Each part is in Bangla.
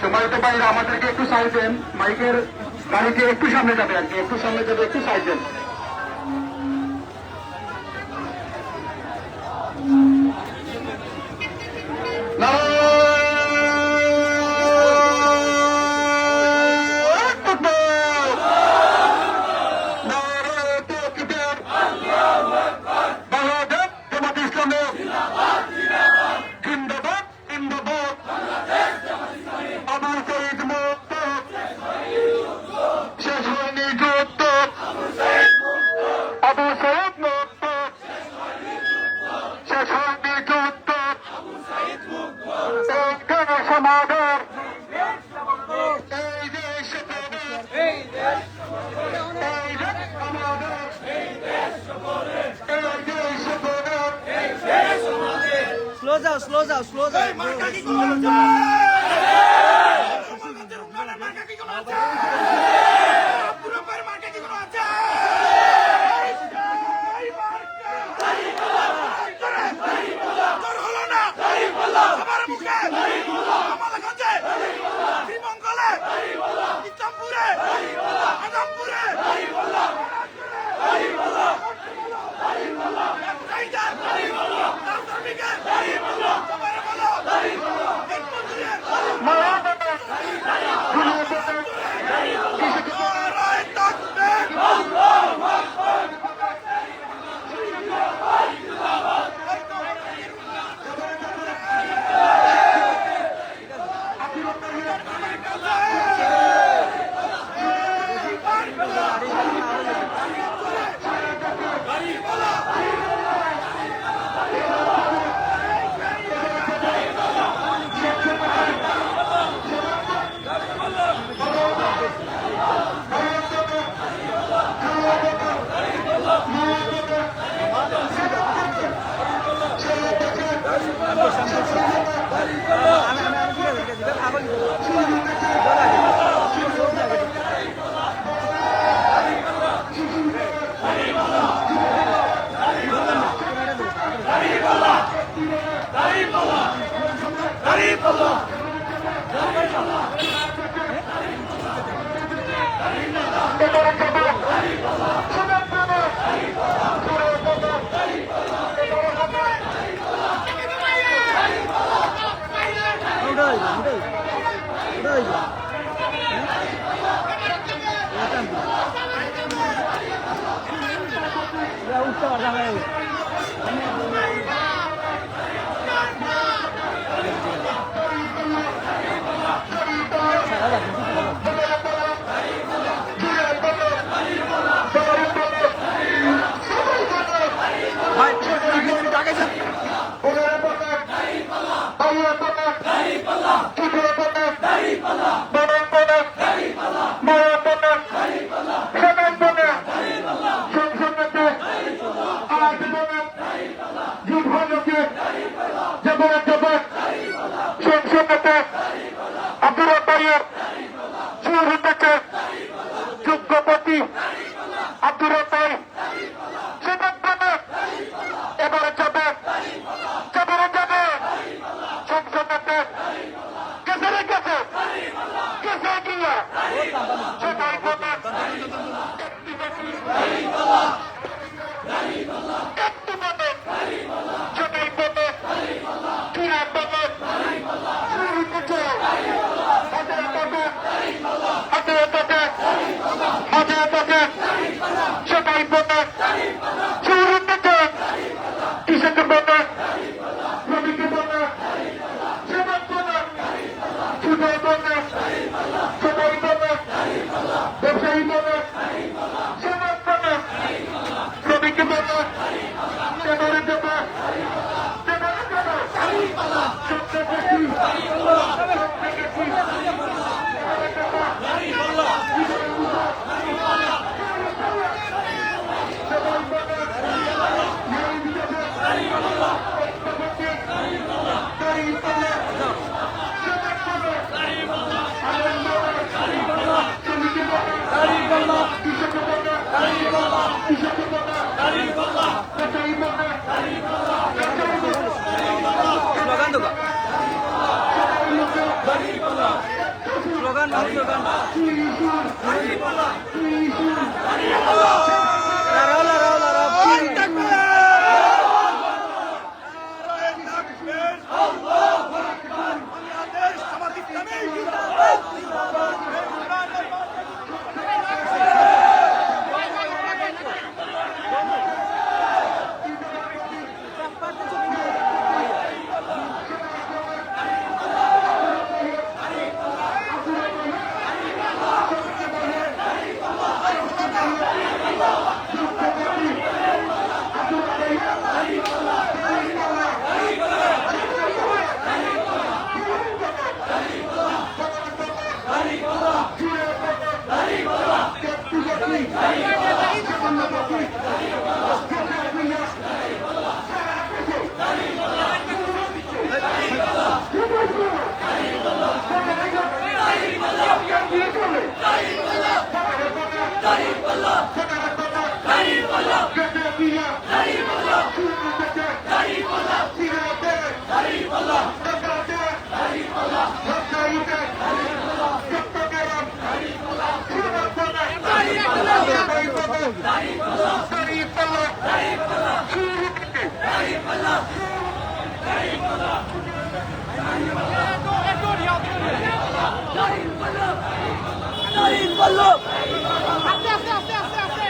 সম্মানিত ভাইরা আমাদেরকে একটু সাইড দেন, মাইকের গাড়িকে একটু সামনে যাবে আর কি, একটু সামনে যাবে, একটু সাইড দেন। স্লো যাও স্লো যাও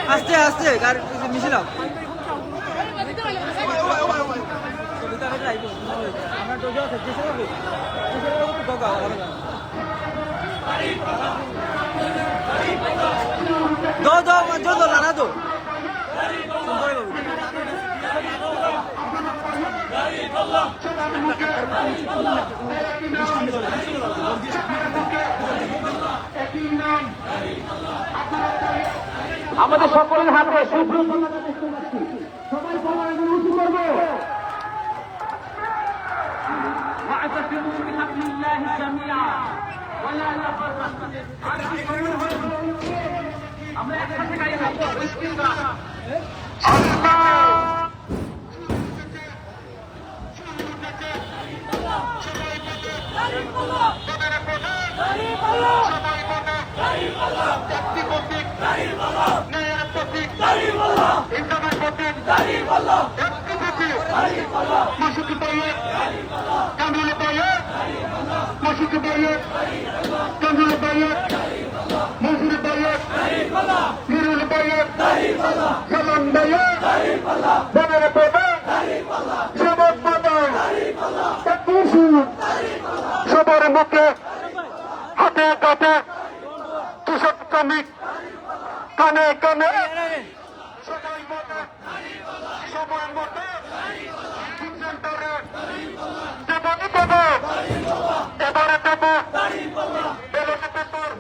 আস্তে আস্তে গাড়ি মিছিল দো দো জো দো লানা দো আমাদের সকলের হাতে সবাই পলায়ন উঁচু করবো আমরা একসাথে গাড়ি থাকবো সবার মুখে হাতে কাটে কৃষক শ্রমিক কানে কানে সবাই মতে সবার মতে সেন্টারে দেবনি দেব এবারে দেব ব্যালটে পেপার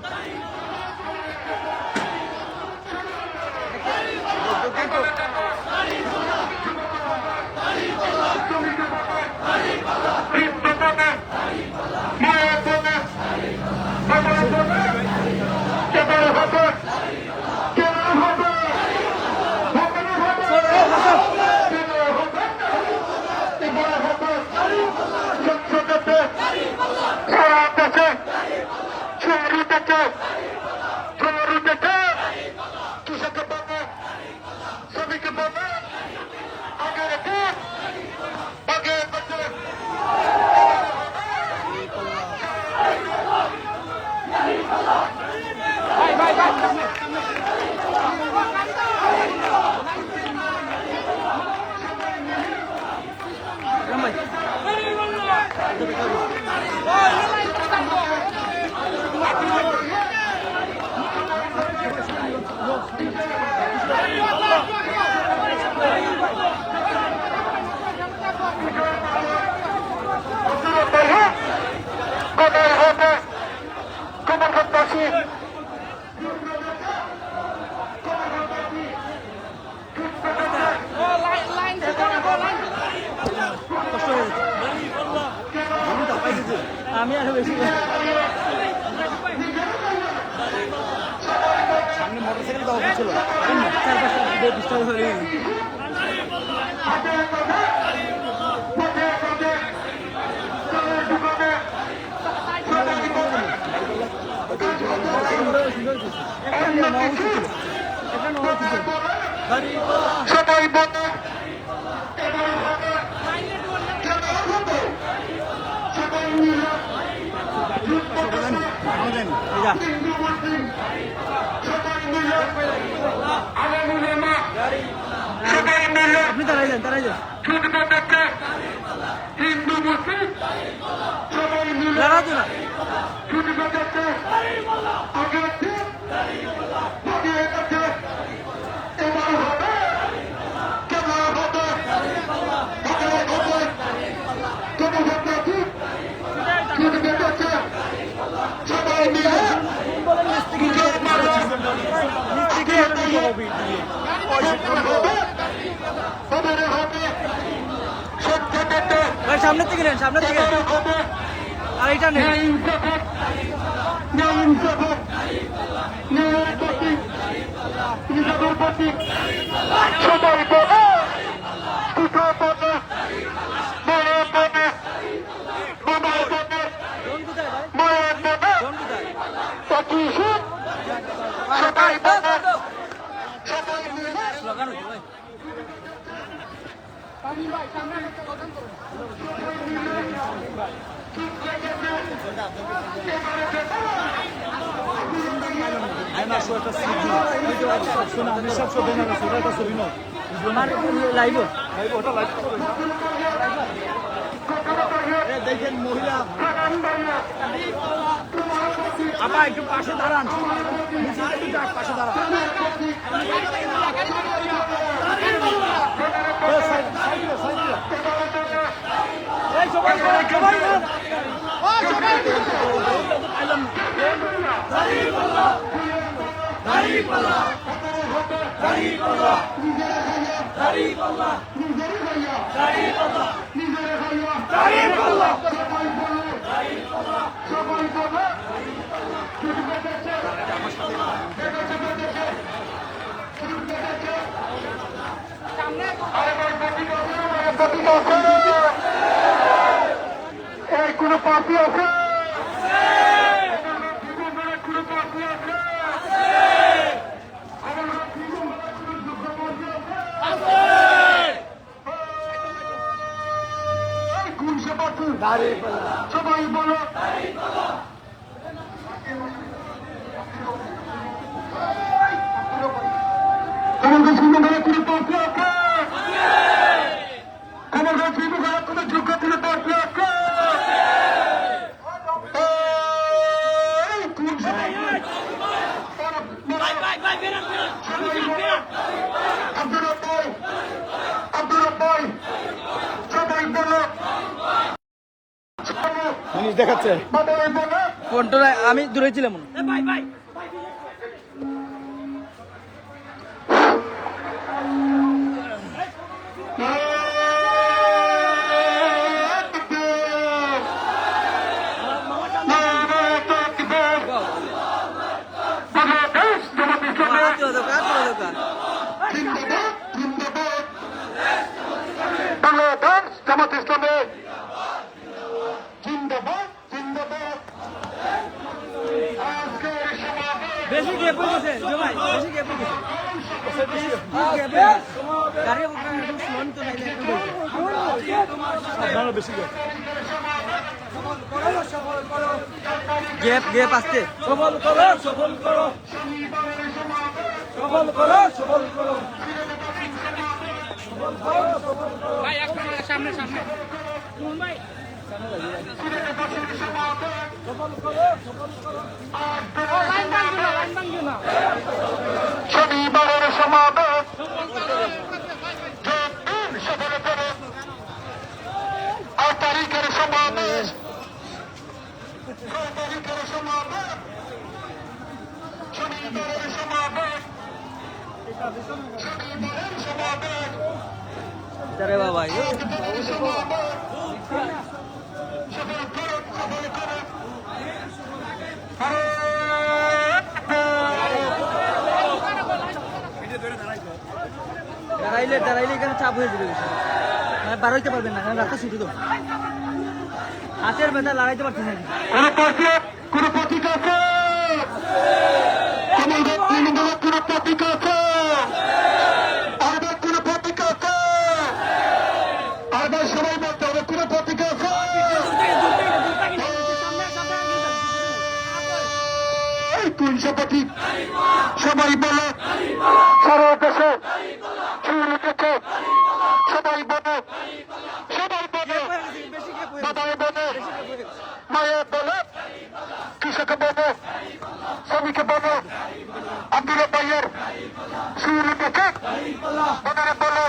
আমি আরো বেশি সামনে মোটরসাইকেল তো অফ ছিল ডিস্টার্ব হয়ে সবাই বলে আপনি তারাই যান হিন্দু মুসলিম সবাই মিলে লড়া তো না ছুটি কাটাচ্ছে আগে এবার হবে কেন হবে কেন হচ্ছে ছুটি কাটাচ্ছে সবাই মিলে সামনের থেকে নেন আর এইটা নেন সবাই বলে ব্যানার শো একটা সিট শোনা আমি সব শো ব্যানার আছে ওটা একটা ছবি নয় আমার লাইভ লাইভ ওটা লাইভ করবে দেখেন মহিলা আপা একটু পাশে দাঁড়ান পাশে দাঁড়ান সবাই সবাই এই কোন পাপি আছে কোন সে পাপি সবাই বলো তোমাদের সিংহভাবে কোনো পাপি আছে তোমাদের সিংহভাবে কোনো যোগ্য কোনো পাপি আছে জিনিস দেখাচ্ছে ফোনটা আমি দূরে ছিলাম বাংলাদেশ জামাত ইসলামে জিন্দাবাদ জিন্দাবাদ আজকের সমাবেশ বেশি গিয়ে পড়েছে ভাই বেশি গিয়ে পড়েছে গাড়ি স্লোন তো নাই আপনারা বেশি গ্যাপ গ্যাপ আসছে সফল করো সফল করো সফল করো সফল করো ভাই একটু সামনে সামনে ভাই শনিবারের সমাবেশ সফল করে 8 তারিখের সমাবেশ 6 তারিখের সমাবেশ শনিবারের সমাবেশ শনিবারের সমাবেশ আরে বাবা শনিবারের সমাবেশ সফল করে সফল করে দাঁড়াইলে এখানে চাপ হয়ে যাবে বার হইতে পারবেন না কারণ রাস্তা ছুটি তো হাতের ব্যথা লাগাইতে পারছি না কোন প্রতীক আছে কোন প্রতীক আছে আমাদের কোন প্রতীক আছে আমাদের সবাই বলতে হবে কোন প্রতীক আছে কোন সে প্রতীক সবাই বলে সারা দেশে উঠেছে সবাই বলে সবাই বলে বাবাই বলে মায়ের বলে কৃষক বলে শ্রমিক বলে আব্দুল ভাইয়ের সুর উঠেছে ওনারা বলে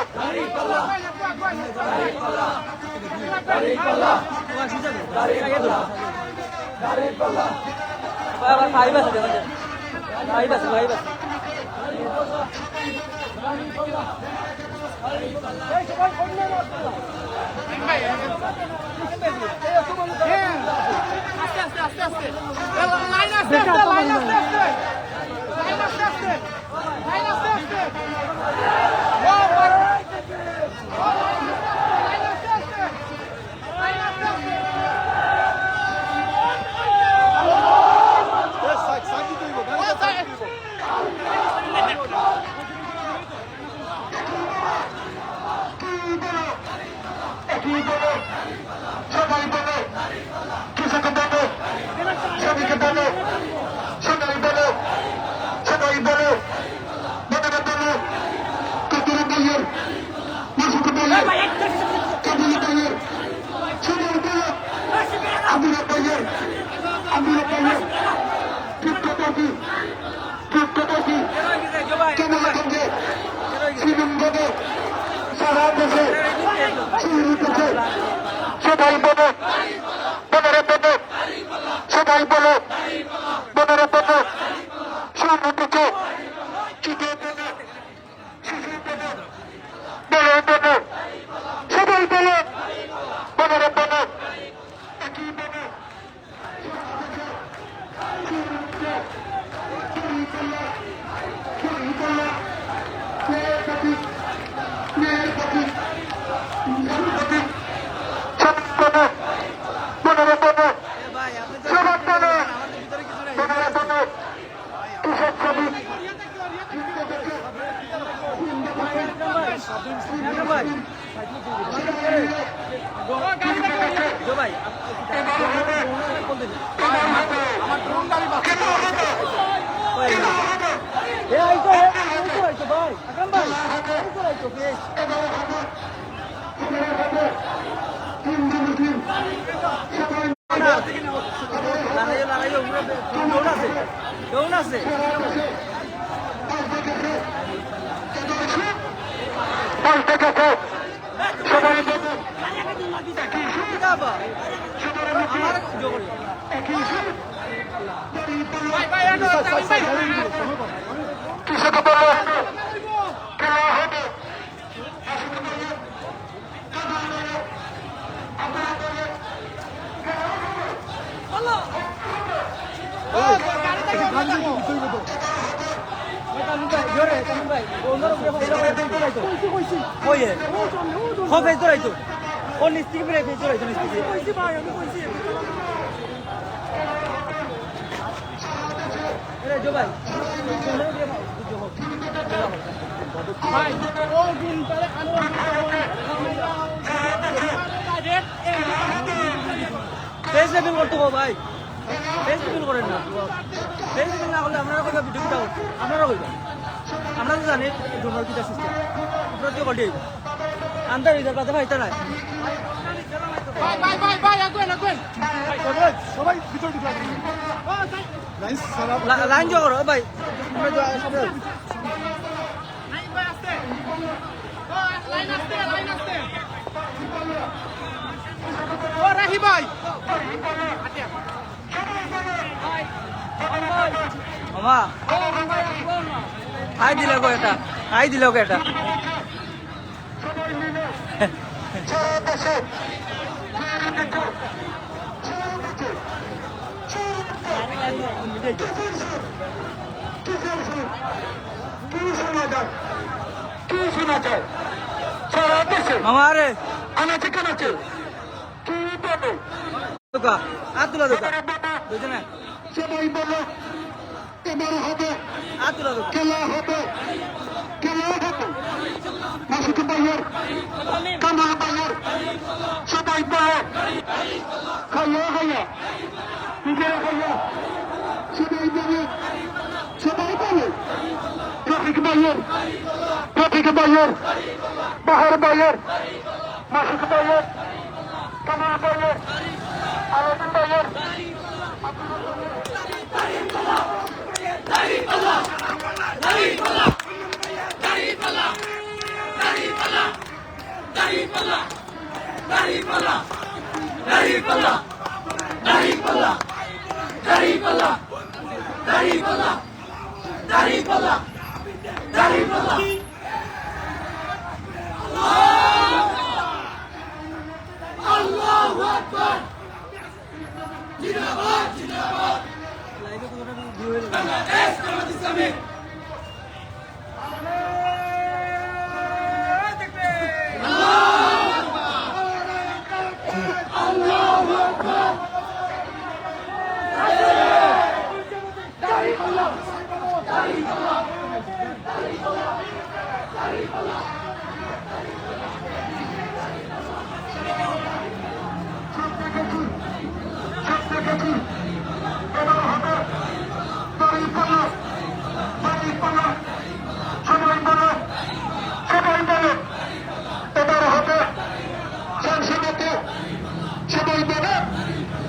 ফাইভ আছে ফাইভ আছে ফাইভ আছে সবাই বলে কৃষক বলে শ্রমিক বলে সবাই বলে কেনাগঞ্জে শ্রীমঙ্গলে সারা দেশে ছড়িয়ে উঠেছে। সবাই বলো বনেরা বলো, সবাই বলো বনেরা বলো, স্বর্ণ থেকে চুটে বলো, শিশু বলো, বলো বলো, সবাই বলো বনেরা বলো, একই বলো। ভাই আপনি তো আমাদের ভিতরে কিছু নাই ভাই জো ভাই আমার ড্রোন গাড়ি বাঁচছে। ভাই আকরাম ভাই প্লিজ লড়াই দৌড় আছে দৌড় আছে আমার জোর কৃষক বলো খেলা হবে। ভাই ও দিন পরে ফেস লেভেল করতে হবে ভাই ফেস লেভেল করেন না ফেস লেভেল না করলে আপনারা কইবা ভিডিওটা আপনারা কইবা আমরা তো জানি ডোনার কিটা সিস্টেম আপনারা তো কটি আন্দার ইদার কথা ভাই তারা ভাই আগুন সবাই ভিতর ঢুকে লাইন জো করো ভাই আমরা তো সবাই ও রাহি ভাই মামা হাই দিলে গো এটা হাই দিলে গো এটা কি শোনা যায় সারা দেশে মামা আরে আনাচে কানাচে কি বলো দোকা আতুলা দোকা বুঝছ না সবাই বলো এবার হবে আতুলা দোকা খেলা হবে খেলা হবে মাসুদ ভাইয়ের কামাল ভাইয়ের সবাই বলো খাইয়া খাইয়া নিজেরা খাইয়া সবাই বলো সবাই বলো রফিক ভাইয়ের বাহার ভাইয়ের মাসুদ ভাইয়ের কামাল ভাইয়ের আলমিন ভাইয়ের লাইভে কোনটা ভিউ হয়ে গেল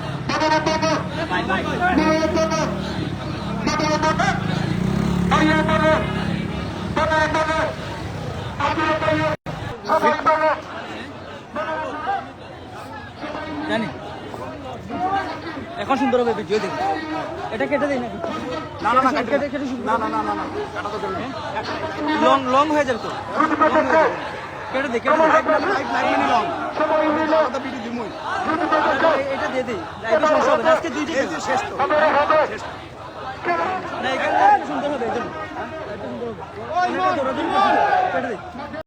সবাই বলো জানি এখন সুন্দর হবে ভিডিও দেখি এটা কেটে দেই নাকি না না না কেটে কেটে না না না না না কাটা তো চলবে লং লং হয়ে যাবে তো long হয়ে যাবে। কেটে দে কেটে দে লাইভ লং কথা ভিডিও দিমুই এটা দিয়ে দিই লাইভে সমস্যা হবে না আজকে দুইটা এই যে শেষ তো না এখানে সুন্দর হবে এই জন্য। এটা সুন্দর হবে কেটে দে